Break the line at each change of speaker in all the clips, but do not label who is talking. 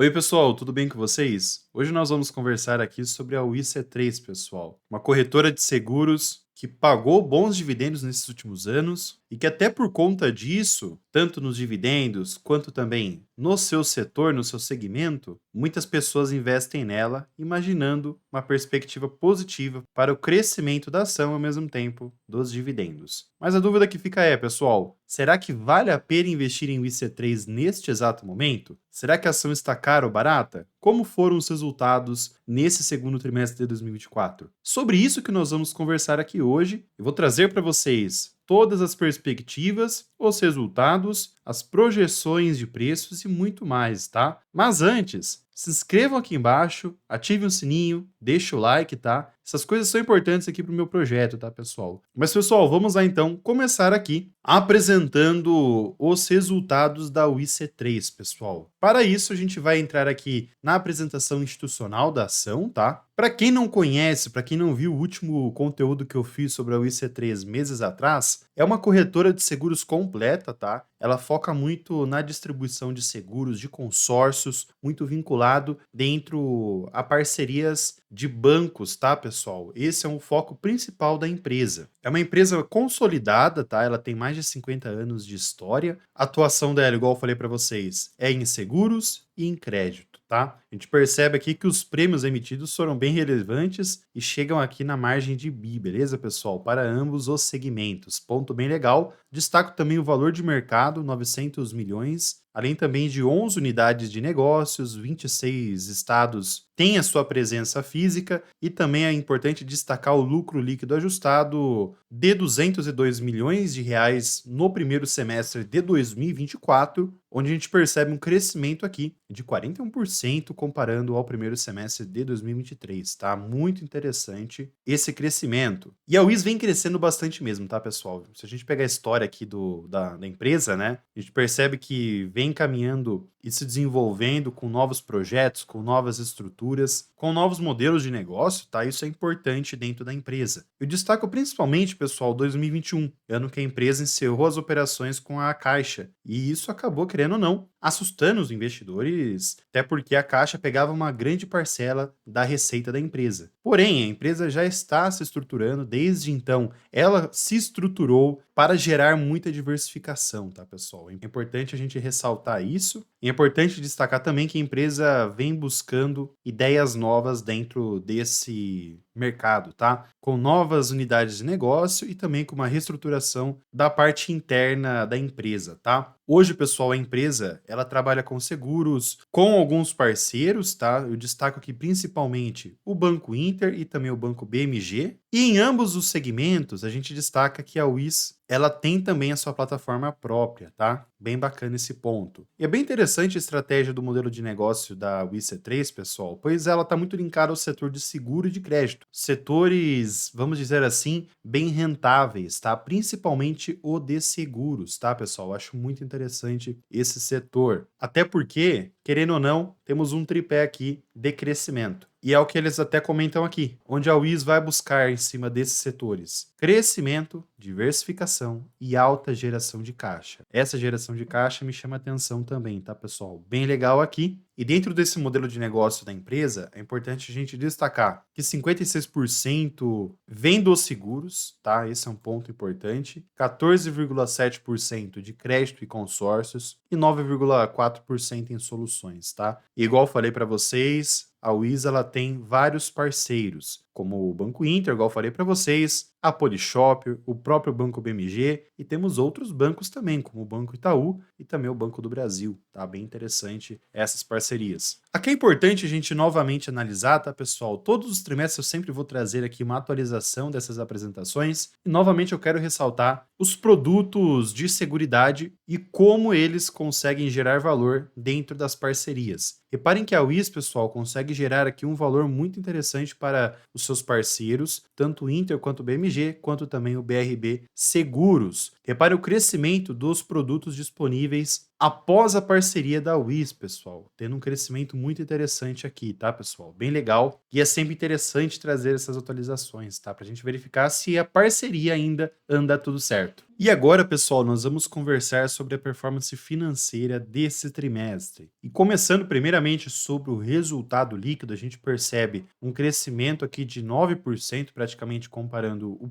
Oi, pessoal, tudo bem com vocês? Hoje nós vamos conversar aqui sobre a WIC3, pessoal, uma corretora de seguros que pagou bons dividendos nesses últimos anos e que até por conta disso, tanto nos dividendos quanto também no seu setor, no seu segmento, muitas pessoas investem nela, imaginando uma perspectiva positiva para o crescimento da ação ao mesmo tempo dos dividendos. Mas a dúvida que fica é, pessoal, será que vale a pena investir em WIC3 neste exato momento? Será que a ação está cara ou barata? Como foram os resultados nesse segundo trimestre de 2024? Sobre isso que nós vamos conversar aqui hoje. Eu vou trazer para vocês todas as perspectivas, os resultados, as projeções de preços e muito mais, tá? Mas antes, se inscrevam aqui embaixo, ativem o sininho, deixe o like, tá? Essas coisas são importantes aqui para o meu projeto, tá, pessoal? Mas, pessoal, vamos lá então começar aqui apresentando os resultados da WIC3, pessoal. Para isso, a gente vai entrar aqui na apresentação institucional da ação, tá? Para quem não conhece, para quem não viu o último conteúdo que eu fiz sobre a WIC3 meses atrás, é uma corretora de seguros completa, tá? Ela foca muito na distribuição de seguros, de consórcios, muito vinculado dentro a parcerias de bancos, tá, pessoal? Esse é um foco principal da empresa. É uma empresa consolidada, tá? Ela tem mais de 50 anos de história. A atuação dela, igual eu falei para vocês, é em seguros e em crédito, tá? A gente percebe aqui que os prêmios emitidos foram bem relevantes e chegam aqui na margem de bi, beleza, pessoal? Para ambos os segmentos. Ponto bem legal. Destaco também o valor de mercado, 900 milhões, além também de 11 unidades de negócios, 26 estados têm a sua presença física e também é importante destacar o lucro líquido ajustado de 202 milhões de reais no primeiro semestre de 2024, onde a gente percebe um crescimento aqui de 41% comparando ao primeiro semestre de 2023, tá? Muito interessante esse crescimento. E a WIS vem crescendo bastante mesmo, tá, pessoal? Se a gente pegar a história aqui da empresa, né, a gente percebe que vem caminhando e se desenvolvendo com novos projetos, com novas estruturas, com novos modelos de negócio, tá? Isso é importante dentro da empresa. Eu destaco principalmente, pessoal, 2021, ano que a empresa encerrou as operações com a Caixa, e isso acabou, querendo ou não, assustando os investidores, até porque a Caixa pegava uma grande parcela da receita da empresa. Porém, a empresa já está se estruturando desde então. Ela se estruturou para gerar muita diversificação, tá, pessoal? É importante a gente ressaltar isso. E é importante destacar também que a empresa vem buscando ideias novas dentro desse mercado, tá? Com novas unidades de negócio e também com uma reestruturação da parte interna da empresa, tá? Hoje, pessoal, a empresa, ela trabalha com seguros, com alguns parceiros, tá? Eu destaco aqui principalmente o Banco Inter e também o Banco BMG. E em ambos os segmentos, a gente destaca que a WIS, ela tem também a sua plataforma própria, tá? Bem bacana esse ponto. E é bem interessante a estratégia do modelo de negócio da WIC3, pessoal, pois ela está muito linkada ao setor de seguro e de crédito. Setores, vamos dizer assim, bem rentáveis, tá? Principalmente o de seguros, tá, pessoal? Acho muito interessante esse setor. Até porque, querendo ou não, temos um tripé aqui de crescimento. E é o que eles até comentam aqui, onde a WIS vai buscar em cima desses setores: crescimento, diversificação e alta geração de caixa. Essa geração de caixa me chama atenção também, tá, pessoal? Bem legal aqui. E dentro desse modelo de negócio da empresa, é importante a gente destacar que 56% vem dos seguros, tá? Esse é um ponto importante. 14,7% de crédito e consórcios e 9,4% em soluções, tá? E igual eu falei para vocês, a WIS ela tem vários parceiros, como o Banco Inter, igual eu falei para vocês, a Polishop, o próprio Banco BMG e temos outros bancos também, como o Banco Itaú e também o Banco do Brasil. Tá bem interessante essas parcerias. Aqui é importante a gente novamente analisar, tá, pessoal? Todos os trimestres eu sempre vou trazer aqui uma atualização dessas apresentações e novamente eu quero ressaltar os produtos de seguridade e como eles conseguem gerar valor dentro das parcerias. Reparem que a WIS, pessoal, consegue gerar aqui um valor muito interessante para os seus parceiros, tanto o Inter quanto o BMG, quanto também o BRB Seguros. Repare o crescimento dos produtos disponíveis após a parceria da Wiz, pessoal, tendo um crescimento muito interessante aqui, tá, pessoal? Bem legal. E é sempre interessante trazer essas atualizações, tá? Pra gente verificar se a parceria ainda anda tudo certo. E agora, pessoal, nós vamos conversar sobre a performance financeira desse trimestre. E começando primeiramente sobre o resultado líquido, a gente percebe um crescimento aqui de 9%, praticamente comparando o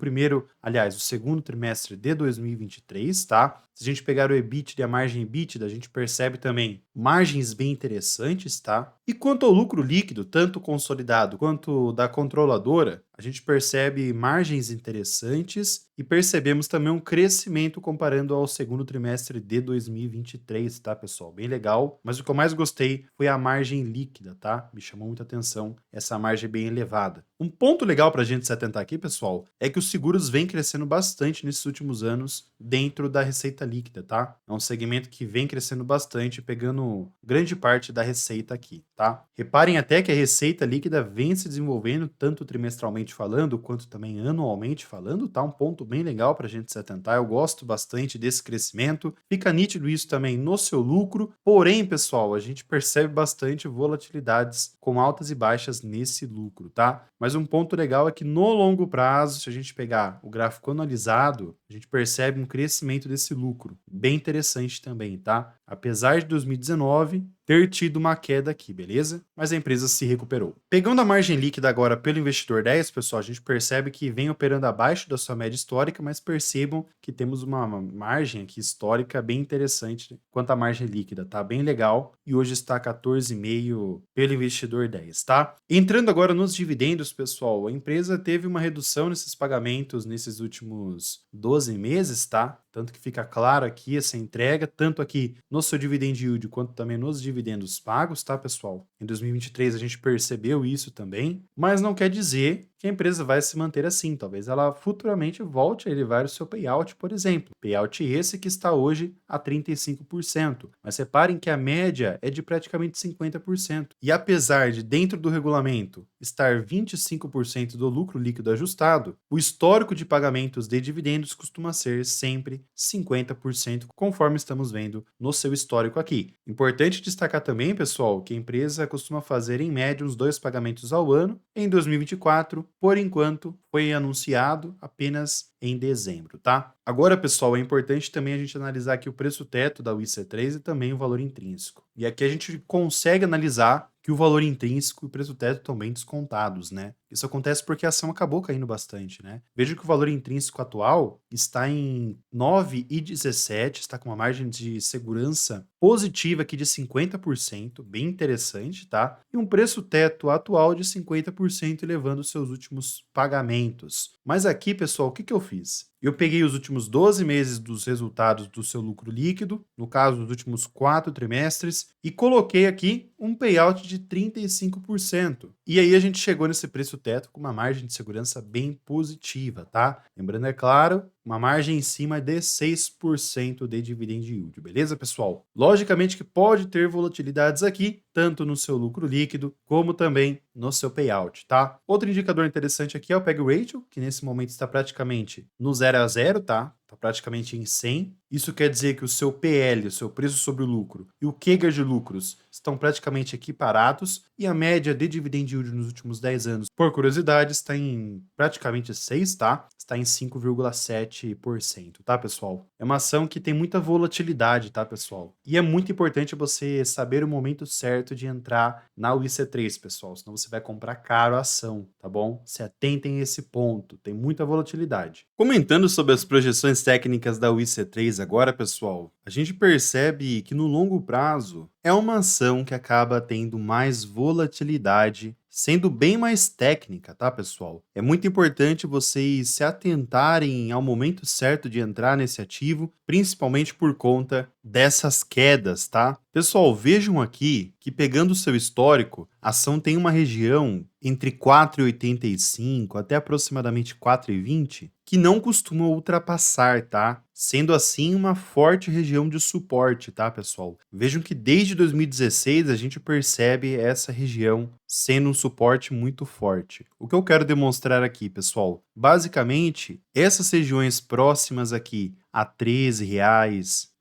segundo trimestre de 2023, tá? Se a gente pegar o EBITDA e a margem EBITDA, a gente percebe também margens bem interessantes, tá? E quanto ao lucro líquido, tanto consolidado quanto da controladora, a gente percebe margens interessantes e percebemos também um crescimento comparando ao segundo trimestre de 2023, tá, pessoal? Bem legal. Mas o que eu mais gostei foi a margem líquida, tá? Me chamou muita atenção essa margem bem elevada. Um ponto legal para a gente se atentar aqui, pessoal, é que os seguros vêm crescendo bastante nesses últimos anos dentro da receita líquida, tá? É um segmento que vem crescendo bastante, pegando grande parte da receita aqui, tá? Reparem até que a receita líquida vem se desenvolvendo tanto trimestralmente falando, quanto também anualmente falando, tá? Um ponto bem legal para a gente se atentar. Eu gosto bastante desse crescimento. Fica nítido isso também no seu lucro. Porém, pessoal, a gente percebe bastante volatilidades com altas e baixas nesse lucro, tá? Mas um ponto legal é que no longo prazo, se a gente pegar o gráfico anualizado, a gente percebe um crescimento desse lucro. Bem interessante também, tá? Apesar de 2019 ter tido uma queda aqui, beleza? Mas a empresa se recuperou. Pegando a margem líquida agora pelo investidor 10, pessoal, a gente percebe que vem operando abaixo da sua média histórica, mas percebam que temos uma margem aqui histórica bem interessante quanto à margem líquida, tá? Bem legal. E hoje está 14,5 pelo investidor 10, tá? Entrando agora nos dividendos, pessoal, a empresa teve uma redução nesses pagamentos nesses últimos 12 meses, tá? Tanto que fica claro aqui essa entrega, tanto aqui no seu dividend yield, quanto também nos dividendos pagos, tá, pessoal? Em 2023 a gente percebeu isso também, mas não quer dizer que a empresa vai se manter assim. Talvez ela futuramente volte a elevar o seu payout, por exemplo. Payout esse que está hoje a 35%. Mas reparem que a média é de praticamente 50%. E apesar de, dentro do regulamento, estar 25% do lucro líquido ajustado, o histórico de pagamentos de dividendos costuma ser sempre 50%, conforme estamos vendo no seu histórico aqui. Importante destacar também, pessoal, que a empresa costuma fazer em média uns 2 pagamentos ao ano. Em 2024, por enquanto, foi anunciado apenas em dezembro, tá? Agora, pessoal, é importante também a gente analisar aqui o preço teto da WIC3 e também o valor intrínseco. E aqui a gente consegue analisar que o valor intrínseco e o preço teto estão bem descontados, né? Isso acontece porque a ação acabou caindo bastante, né? Veja que o valor intrínseco atual está em 9,17, está com uma margem de segurança positiva aqui de 50%, bem interessante, tá? E um preço teto atual de 50%, elevando os seus últimos pagamentos. Mas aqui, pessoal, o que eu fiz? Eu peguei os últimos 12 meses dos resultados do seu lucro líquido, no caso, os últimos 4 trimestres, e coloquei aqui um payout de 35%. E aí a gente chegou nesse preço teto com uma margem de segurança bem positiva, tá? Lembrando, é claro, uma margem em cima de 6% de dividend yield, beleza, pessoal? Logicamente que pode ter volatilidades aqui, tanto no seu lucro líquido, como também no seu payout, tá? Outro indicador interessante aqui é o PEG Ratio, que nesse momento está praticamente no 0 a 0, tá? Está praticamente em 100. Isso quer dizer que o seu PL, o seu preço sobre o lucro, e o CAGR de lucros estão praticamente equiparados, e a média de dividend yield nos últimos 10 anos, por curiosidade, está em praticamente 6, tá? Está em 5,7%, tá, pessoal? É uma ação que tem muita volatilidade, tá, pessoal? E é muito importante você saber o momento certo de entrar na WIC3, pessoal, senão você vai comprar caro a ação, tá bom? Se atentem a esse ponto, tem muita volatilidade. Comentando sobre as projeções técnicas da WIC3 agora, pessoal, a gente percebe que no longo prazo é uma ação que acaba tendo mais volatilidade, sendo bem mais técnica, tá, pessoal? É muito importante vocês se atentarem ao momento certo de entrar nesse ativo, principalmente por conta dessas quedas, tá? Pessoal, vejam aqui que, pegando o seu histórico, a ação tem uma região entre 4,85 até aproximadamente 4,20 que não costuma ultrapassar, tá? Sendo assim uma forte região de suporte, tá, pessoal? Vejam que desde 2016 a gente percebe essa região sendo um suporte muito forte. O que eu quero demonstrar aqui, pessoal? Basicamente, essas regiões próximas aqui a R$ 13,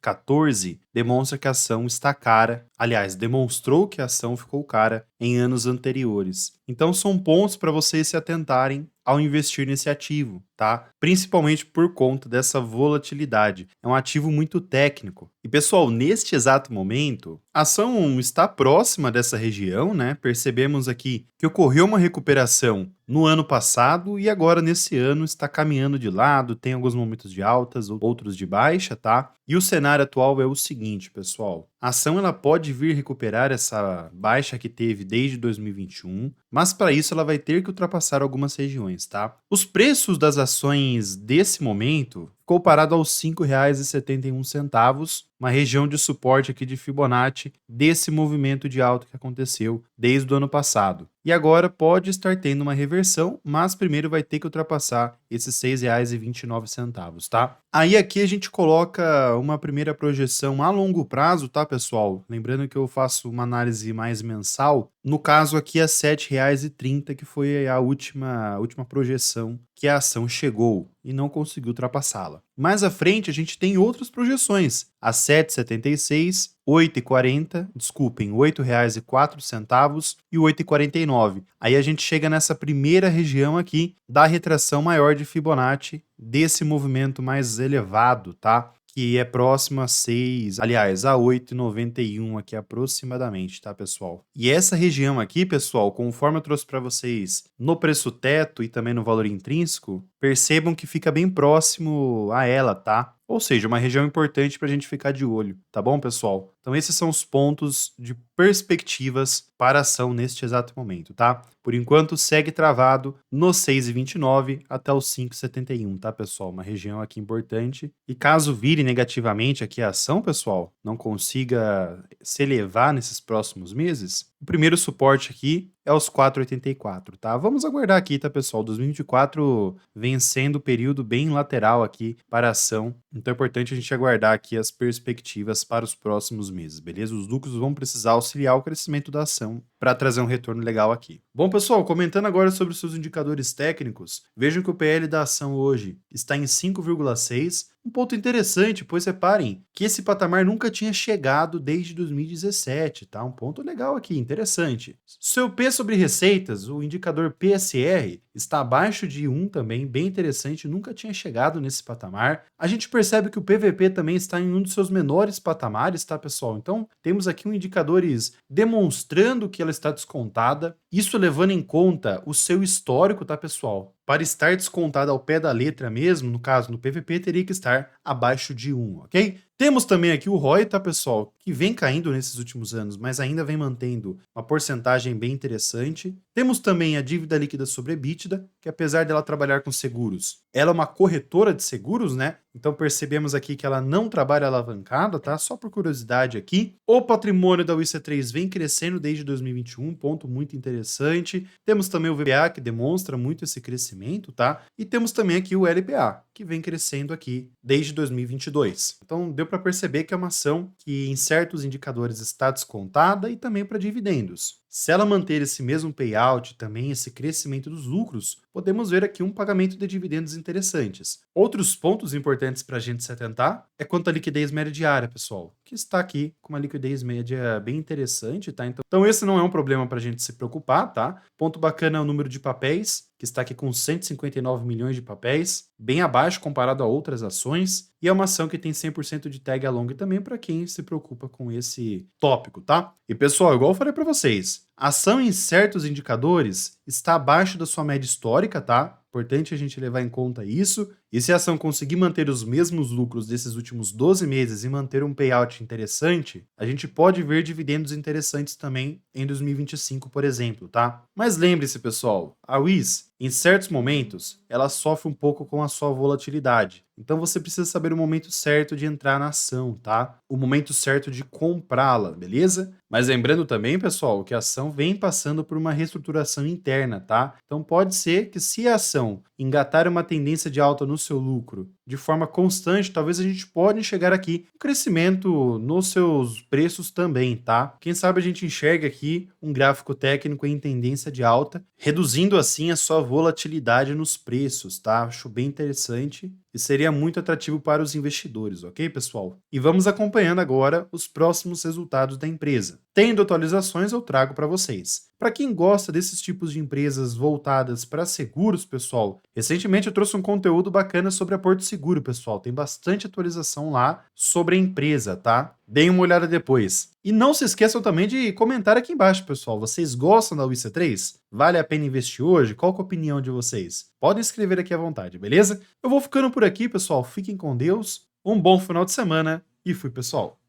14, demonstra que a ação está cara. Aliás, demonstrou que a ação ficou cara em anos anteriores. Então são pontos para vocês se atentarem ao investir nesse ativo, tá? Principalmente por conta dessa volatilidade. É um ativo muito técnico. E pessoal, neste exato momento, a ação está próxima dessa região, né? Percebemos aqui que ocorreu uma recuperação no ano passado e agora nesse ano está caminhando de lado, tem alguns momentos de altas, outros de baixa, tá? E o cenário atual é o seguinte, pessoal. A ação ela pode vir recuperar essa baixa que teve desde 2021, mas para isso ela vai ter que ultrapassar algumas regiões, tá? Os preços das ações desse momento ficou parado aos R$ 5,71, uma região de suporte aqui de Fibonacci desse movimento de alta que aconteceu desde o ano passado. E agora pode estar tendo uma reversão, mas primeiro vai ter que ultrapassar esses R$ 6,29, tá? Aí aqui a gente coloca uma primeira projeção a longo prazo, tá, pessoal? Lembrando que eu faço uma análise mais mensal. No caso aqui é R$ 7,30, que foi a última projeção que a ação chegou e não conseguiu ultrapassá-la. Mais à frente a gente tem outras projeções, a 7,76, 8,40, desculpem, R$ 8,04 e 8,49. Aí a gente chega nessa primeira região aqui da retração maior de Fibonacci, desse movimento mais elevado, tá? Que é próximo a 6, aliás, a 8,91 aqui aproximadamente, tá, pessoal? E essa região aqui, pessoal, conforme eu trouxe para vocês no preço teto e também no valor intrínseco, percebam que fica bem próximo a ela, tá? Ou seja, uma região importante para a gente ficar de olho, tá bom, pessoal? Então esses são os pontos de perspectivas para a ação neste exato momento, tá? Por enquanto segue travado no 6,29 até os 5,71, tá, pessoal? Uma região aqui importante. E caso vire negativamente aqui a ação, pessoal, não consiga se elevar nesses próximos meses, o primeiro suporte aqui é os 4,84, tá? Vamos aguardar aqui, tá, pessoal? 2024 vem sendo um período bem lateral aqui para a ação, então é importante a gente aguardar aqui as perspectivas para os próximos meses, beleza? Os lucros vão precisar auxiliar o crescimento da ação para trazer um retorno legal aqui. Bom, pessoal, comentando agora sobre os seus indicadores técnicos, vejam que o PL da ação hoje está em 5,6, um ponto interessante, pois reparem que esse patamar nunca tinha chegado desde 2017, tá? Um ponto legal aqui, interessante. Seu P sobre receitas, o indicador PSR, está abaixo de 1 também, bem interessante, nunca tinha chegado nesse patamar. A gente percebe que o PVP também está em um dos seus menores patamares, tá, pessoal? Então, temos aqui indicadores demonstrando que ela está descontada, isso levando em conta o seu histórico, tá, pessoal? Para estar descontada ao pé da letra mesmo, no caso no PVP, teria que estar abaixo de 1, ok? Temos também aqui o ROI, tá, pessoal? Que vem caindo nesses últimos anos, mas ainda vem mantendo uma porcentagem bem interessante. Temos também a dívida líquida sobre EBITDA, que apesar dela trabalhar com seguros, ela é uma corretora de seguros, né? Então percebemos aqui que ela não trabalha alavancada, tá? Só por curiosidade aqui. O patrimônio da WIC3 vem crescendo desde 2021, ponto muito interessante. Temos também o VBA, que demonstra muito esse crescimento, tá? E temos também aqui o LPA, que vem crescendo aqui desde 2022. Então deu para perceber que é uma ação que em certos indicadores está descontada e também para dividendos. Se ela manter esse mesmo payout, também esse crescimento dos lucros, podemos ver aqui um pagamento de dividendos interessantes. Outros pontos importantes para a gente se atentar é quanto à liquidez média diária, pessoal, que está aqui com uma liquidez média bem interessante, tá? Então esse não é um problema para a gente se preocupar, tá? Ponto bacana é o número de papéis, que está aqui com 159 milhões de papéis, bem abaixo comparado a outras ações, e é uma ação que tem 100% de tag along também para quem se preocupa com esse tópico, tá? E pessoal, igual eu falei para vocês, a ação em certos indicadores está abaixo da sua média histórica, tá? Importante a gente levar em conta isso. E se a ação conseguir manter os mesmos lucros desses últimos 12 meses e manter um payout interessante, a gente pode ver dividendos interessantes também em 2025, por exemplo, tá? Mas lembre-se, pessoal, a WIS, em certos momentos, ela sofre um pouco com a sua volatilidade. Então você precisa saber o momento certo de entrar na ação, tá? O momento certo de comprá-la, beleza? Mas lembrando também, pessoal, que a ação vem passando por uma reestruturação interna, tá? Então pode ser que se a ação engatar uma tendência de alta no seu lucro de forma constante, talvez a gente pode chegar aqui um crescimento nos seus preços também, tá? Quem sabe a gente enxerga aqui um gráfico técnico em tendência de alta, reduzindo assim a sua volatilidade nos preços, tá? Acho bem interessante e seria muito atrativo para os investidores, ok, pessoal? E vamos acompanhando agora os próximos resultados da empresa. Tendo atualizações, eu trago para vocês. Para quem gosta desses tipos de empresas voltadas para seguros, pessoal, recentemente eu trouxe um conteúdo bacana sobre a Porto Seguro, pessoal. Tem bastante atualização lá sobre a empresa, tá? Deem uma olhada depois. E não se esqueçam também de comentar aqui embaixo, pessoal. Vocês gostam da WIC3? Vale a pena investir hoje? Qual que é a opinião de vocês? Podem escrever aqui à vontade, beleza? Eu vou ficando por aqui, pessoal. Fiquem com Deus. Um bom final de semana e fui, pessoal.